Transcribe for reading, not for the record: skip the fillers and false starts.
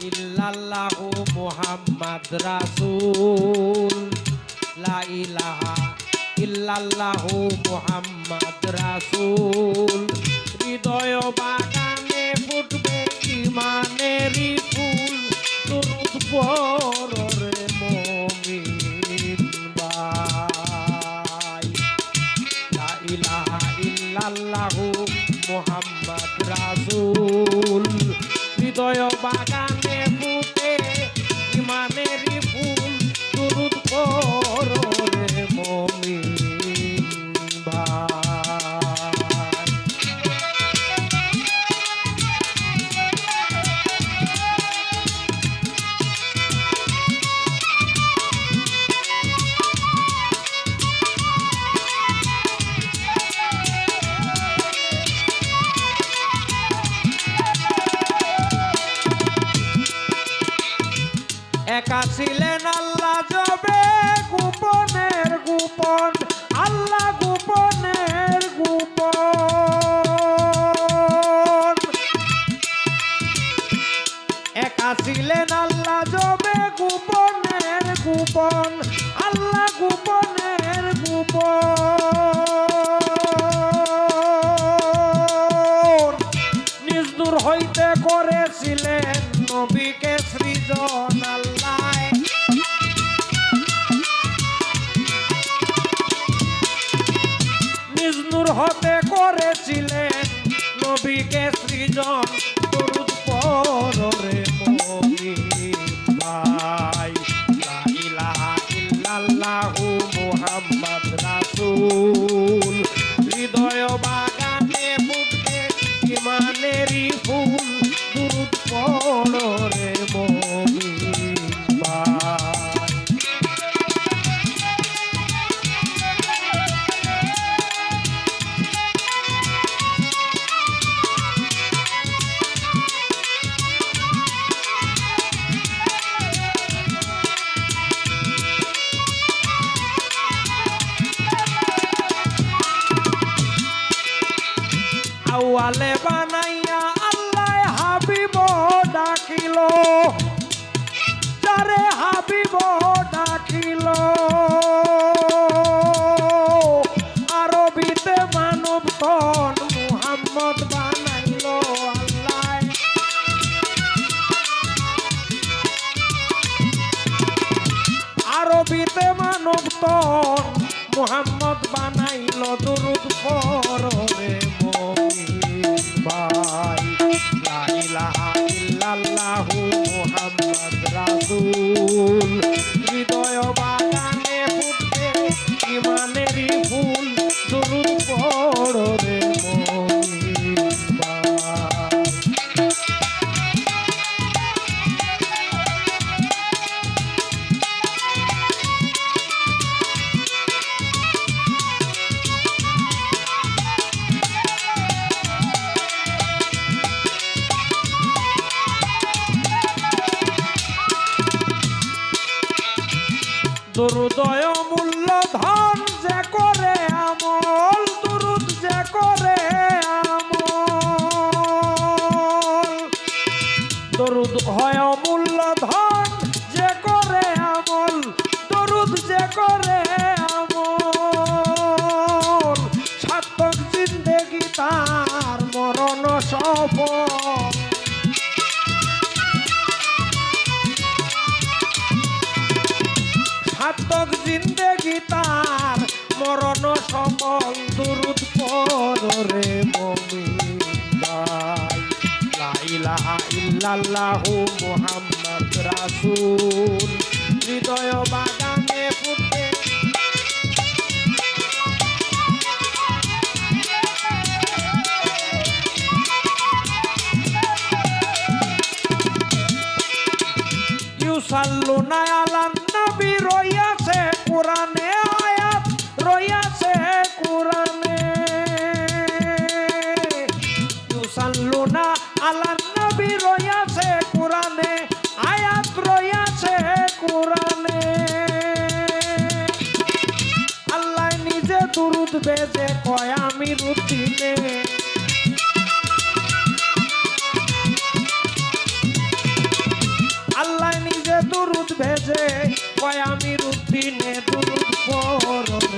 ইল্লাল্লাহু মুহাম্মাদ রাসূল লা ইলাহা ইল্লাল্লাহু মুহাম্মাদ রাসূল হৃদয় বাগানে ফুটবে ঈমানেরই ফুল দরুদ পড়ো রে মুমিন ভাই লা ইলাহা ইল্লাল্লাহু মুহাম্মাদ রাসূল হৃদয় বাগানে ফুটে ঈমানেরই ফুল দরুদ পড়ো রে মুমিন ভাই। একা ছিলেন আল্লাহ যবে গোপনের গোপন আল্লাহ গোপনের গোপন একা ছিলেন আল্লাহ যবে গোপনের গোপন আল্লাহ গোপনের গোপন নিজ দূর হইতে করেছিলেন নবীকে সৃজন আল্লাহ নিজ নূর হতে করেছিলেন নবীকে সৃজন দরুদ পড়ো রে মুমিন ভাই লা ইলাহা ইল্লাল্লাহু মুহাম্মাদ রাসূল হৃদয় বাগানে ফুটবে ঈমানেরই ফুল দরুদ পড়ো রে মুমিন ভাই। আউয়ালে বানাইয়া আল্লাহ হাবিব ডাকিল যারে হাবিব ডাকিল আরবিতে মানব তন মুহাম্মদ বানাইল আল্লাহ আরবিতে মানব তন মুহাম্মদ বানাইল দরুদ পড়ো রে মুমিন ভাই লা ইলাহা ইল্লাল্লাহু মুহাম্মাদ রাসূল হৃদয় বাগানে ফুটবে ঈমানেরই ফুল দরুদ পড়ো রে মুমিন ভাই। দুরুদয় মূল্য ধন যে করে আমল দুরুদ যে করে আমল দরুদ হয় মূল্য ধন যে করে আমল দরুদ যে করে আমল সার্থক জিন্দেগি তার মরণ সফল সার্থক জিন্দেগি তার মরণ সফল দরুদ পড়ো রে মুমিন ভাই লা ইলাহা ইল্লাল্লাহু মুহাম্মাদ রাসূল হৃদয় বাগানে ফুটবে ইউসাল্লুনা আলান নবী রইয়াছে কোরআনে আয়াত রইয়াছে কোরআনে ইউসাল্লুনা আলান নবী রইয়াছে কোরআনে আয়াত রইয়াছে কোরআনে আল্লাহ নিজে দুরুদ বেজে কয় আমি রুতিনে দুরুদ ভেজে কয় আমি রুটিনে দুরুদ পড়ব